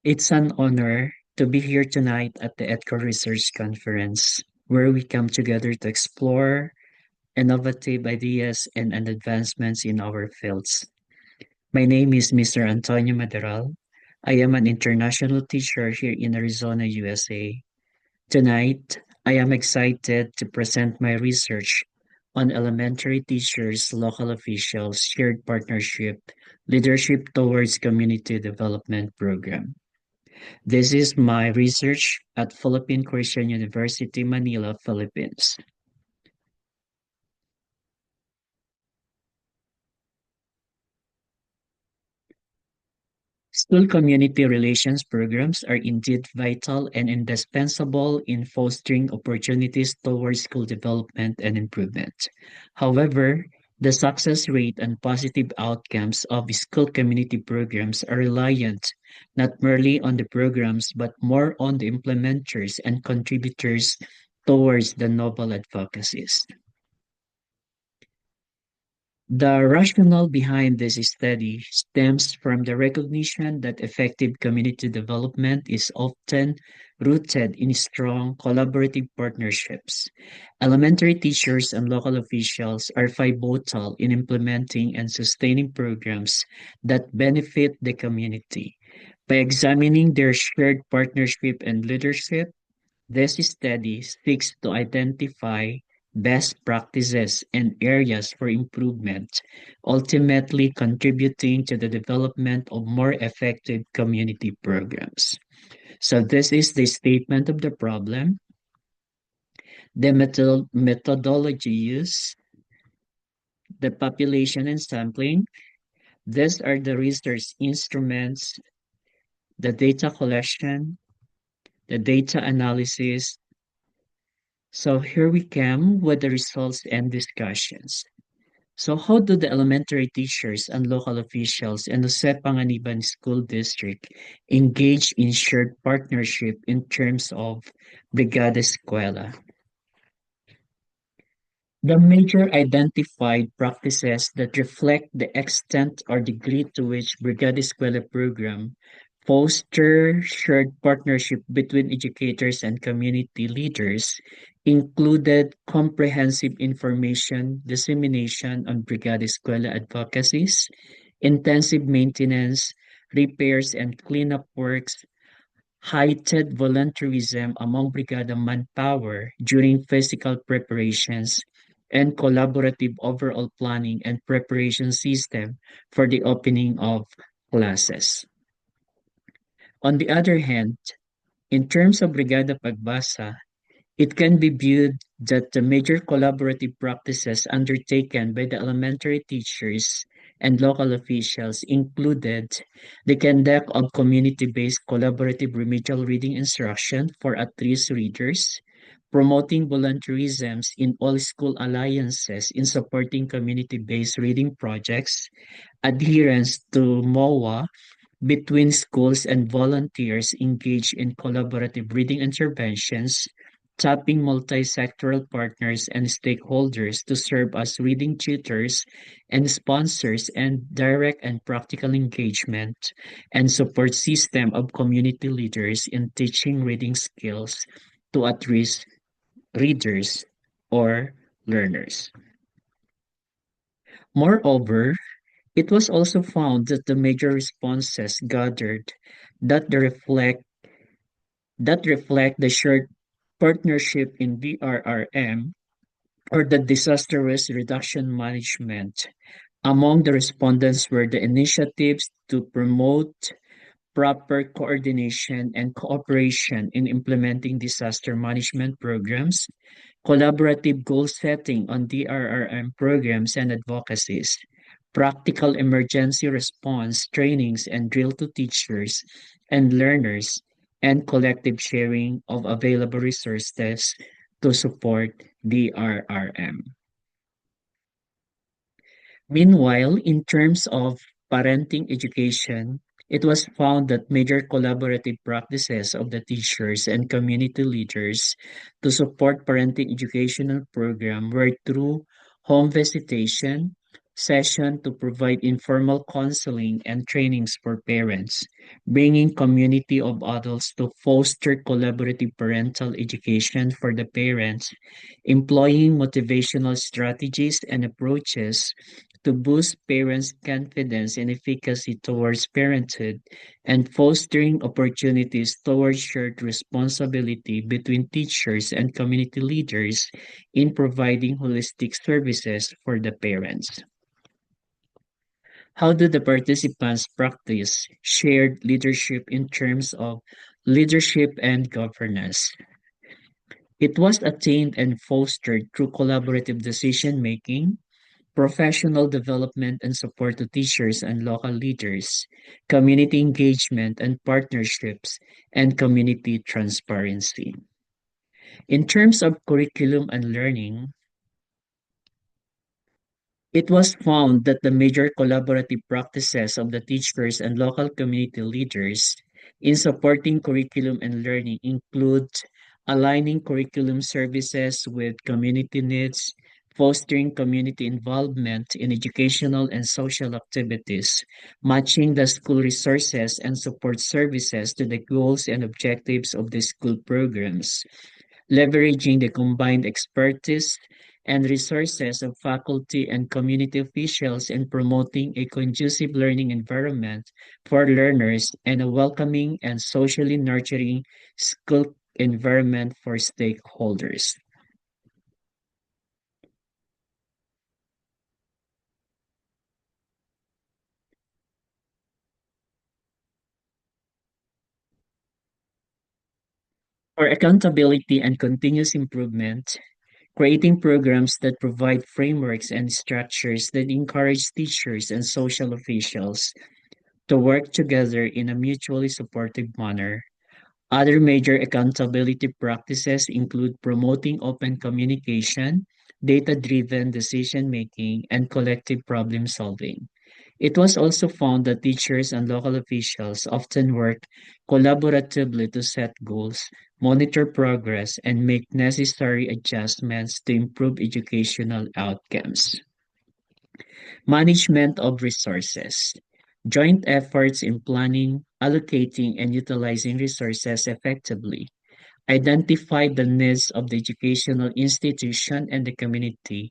It's an honor to be here tonight at the EDCO Research Conference, where we come together to explore innovative ideas and advancements in our fields. My name is Mr. Antonio Maderal. I am an international teacher here in Arizona, USA. Tonight, I am excited to present my research on elementary teachers, local officials, shared partnership, leadership towards community development program. This is my research at Philippine Christian University, Manila, Philippines. School community relations programs are indeed vital and indispensable in fostering opportunities towards school development and improvement. However, the success rate and positive outcomes of school community programs are reliant not merely on the programs but more on the implementers and contributors towards the noble advocacies. The rationale behind this study stems from the recognition that effective community development is often rooted in strong collaborative partnerships. Elementary teachers and local officials are pivotal in implementing and sustaining programs that benefit the community. By examining their shared partnership and leadership, this study seeks to identify best practices and areas for improvement, ultimately contributing to the development of more effective community programs. So, this is the statement of the problem, the methodology used, the population and sampling. These are the research instruments, the data collection, the data analysis. So here we come with the results and discussions. So how do the elementary teachers and local officials in the Panganiban School District engage in shared partnership in terms of Brigada Escuela? The major identified practices that reflect the extent or degree to which Brigada Escuela program foster shared partnership between educators and community leaders included comprehensive information dissemination on Brigada Escuela advocacies, intensive maintenance, repairs and cleanup works, heightened volunteerism among Brigada manpower during physical preparations, and collaborative overall planning and preparation system for the opening of classes. On the other hand, in terms of Brigada Pagbasa, it can be viewed that the major collaborative practices undertaken by the elementary teachers and local officials included the conduct of community-based collaborative remedial reading instruction for at-risk readers, promoting volunteerism in all school alliances in supporting community-based reading projects, adherence to MOA between schools and volunteers engaged in collaborative reading interventions, tapping multi-sectoral partners and stakeholders to serve as reading tutors and sponsors and direct and practical engagement and support system of community leaders in teaching reading skills to at-risk readers or learners. Moreover, it was also found that the major responses gathered that the reflect reflect the shared partnership in DRRM or the disaster risk reduction management. Among the respondents were the initiatives to promote proper coordination and cooperation in implementing disaster management programs, collaborative goal setting on DRRM programs and advocacies, practical emergency response trainings and drill to teachers and learners, and collective sharing of available resources to support DRRM. Meanwhile, in terms of parenting education, it was found that major collaborative practices of the teachers and community leaders to support parenting educational program were through home visitation, session to provide informal counseling and trainings for parents, bringing community of adults to foster collaborative parental education for the parents, employing motivational strategies and approaches to boost parents' confidence and efficacy towards parenthood, and fostering opportunities towards shared responsibility between teachers and community leaders in providing holistic services for the parents. How do the participants practice shared leadership in terms of leadership and governance? It was attained and fostered through collaborative decision making, professional development and support to teachers and local leaders, community engagement and partnerships, and community transparency. In terms of curriculum and learning, it was found that the major collaborative practices of the teachers and local community leaders in supporting curriculum and learning include aligning curriculum services with community needs, fostering community involvement in educational and social activities, matching the school resources and support services to the goals and objectives of the school programs, leveraging the combined expertise and resources of faculty and community officials in promoting a conducive learning environment for learners and a welcoming and socially nurturing school environment for stakeholders. For accountability and continuous improvement, creating programs that provide frameworks and structures that encourage teachers and social officials to work together in a mutually supportive manner. Other major accountability practices include promoting open communication, data-driven decision-making, and collective problem-solving. It was also found that teachers and local officials often work collaboratively to set goals, monitor progress, and make necessary adjustments to improve educational outcomes. Management of resources. Joint efforts in planning, allocating, and utilizing resources effectively. Identify the needs of the educational institution and the community,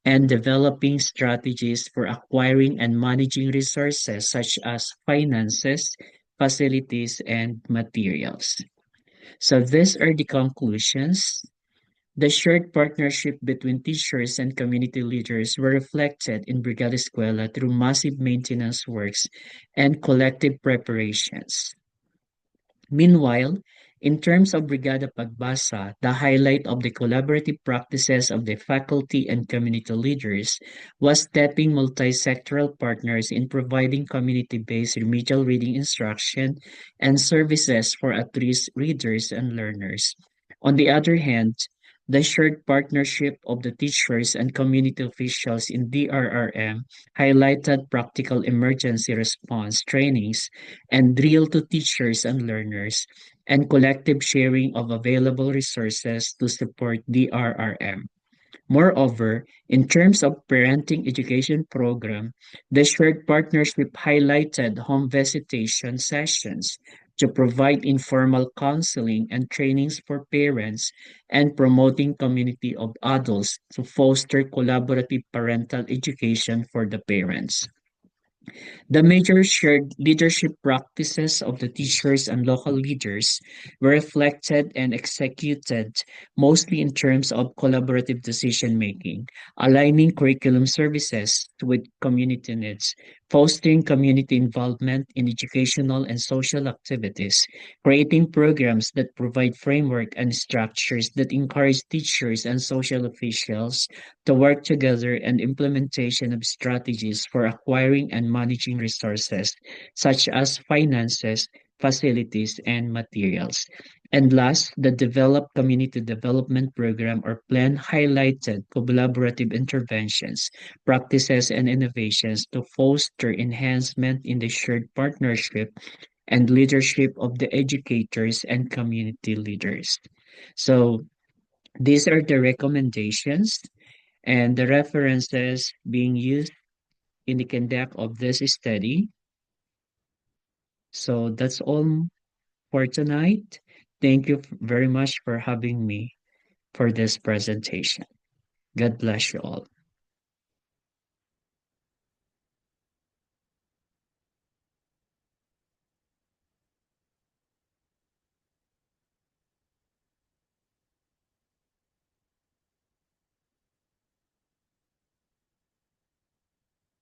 and developing strategies for acquiring and managing resources such as finances, facilities, and materials. So these are the conclusions. The shared partnership between teachers and community leaders were reflected in Brigada Escuela through massive maintenance works and collective preparations. Meanwhile, in terms of Brigada Pagbasa, the highlight of the collaborative practices of the faculty and community leaders was stepping multi-sectoral partners in providing community-based remedial reading instruction and services for at-risk readers and learners. On the other hand, the shared partnership of the teachers and community officials in DRRM highlighted practical emergency response trainings and drill to teachers and learners, and collective sharing of available resources to support DRRM. Moreover, in terms of parenting education program, the shared partnership highlighted home visitation sessions to provide informal counseling and trainings for parents and promoting community of adults to foster collaborative parental education for the parents. The major shared leadership practices of the teachers and local leaders were reflected and executed mostly in terms of collaborative decision making, aligning curriculum services with community needs, fostering community involvement in educational and social activities, creating programs that provide framework and structures that encourage teachers and social officials to work together, and implementation of strategies for acquiring and managing resources such as finances, facilities, and materials. And last, the Develop Community Development Program or Plan highlighted collaborative interventions, practices, and innovations to foster enhancement in the shared partnership and leadership of the educators and community leaders. So these are the recommendations and the references being used in the conduct of this study. So that's all for tonight. Thank you very much for having me for this presentation. God bless you all.